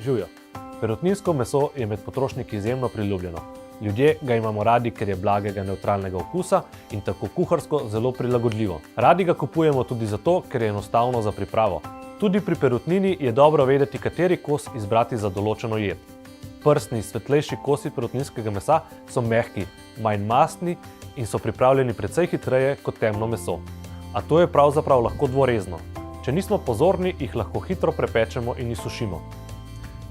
Živjo. Perutninsko meso je med potrošniki izjemno priljubljeno. Ljudje ga imamo radi, ker je blagega, nevtralnega okusa in tako kuharsko zelo prilagodljivo. Radi ga kupujemo tudi zato, ker je enostavno za pripravo. Tudi pri perutnini je dobro vedeti, kateri kos izbrati za določeno jed. Prstni, svetlejši kosi perutninskega mesa so mehki, manj mastni in so pripravljeni precej hitreje kot temno meso. A to je pravzaprav lahko dvorezno. Če nismo pozorni, jih lahko hitro prepečemo in izsušimo.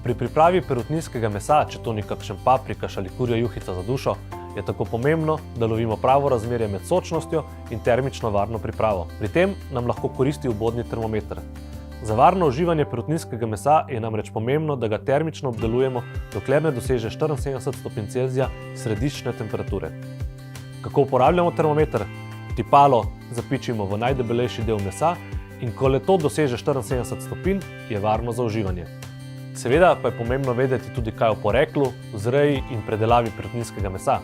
Pri pripravi perutninskega mesa, če to ni kakšen paprikaš ali kurja juhica za dušo, je tako pomembno, da lovimo pravo razmerje med sočnostjo in termično varno pripravo. Pri tem nam lahko koristi ubodni termometer. Za varno uživanje perutninskega mesa je namreč pomembno, da ga termično obdelujemo, dokler ne doseže 74 stopinj Celzija središčne temperature. Kako uporabljamo termometer? Tipalo zapičimo v najdebelejši del mesa in ko le to doseže 74 stopinj, je varno za uživanje. Seveda pa je pomembno vedeti tudi kaj o poreklu, vzreji in predelavi perutninskega mesa.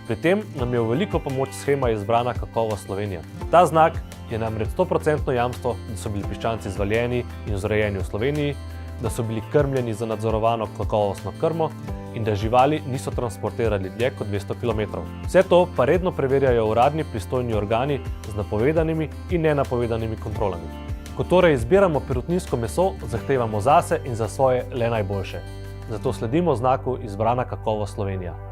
Pri tem nam je v veliko pomoč shema izbrana Kakovost Slovenija. Ta znak je namreč 100% jamstvo, da so bili piščanci zvaljeni in vzrejeni v Sloveniji, da so bili krmljeni za nadzorovano kakovostno krmo in da živali niso transportirali dlje kot 200 km. Vse to pa redno preverjajo uradni pristojni organi z napovedanimi in nenapovedanimi kontrolami. Ko torej izbiramo perutninsko meso, zahtevamo zase in za svoje le najboljše. Zato sledimo znaku izbrana Kakovost Slovenija.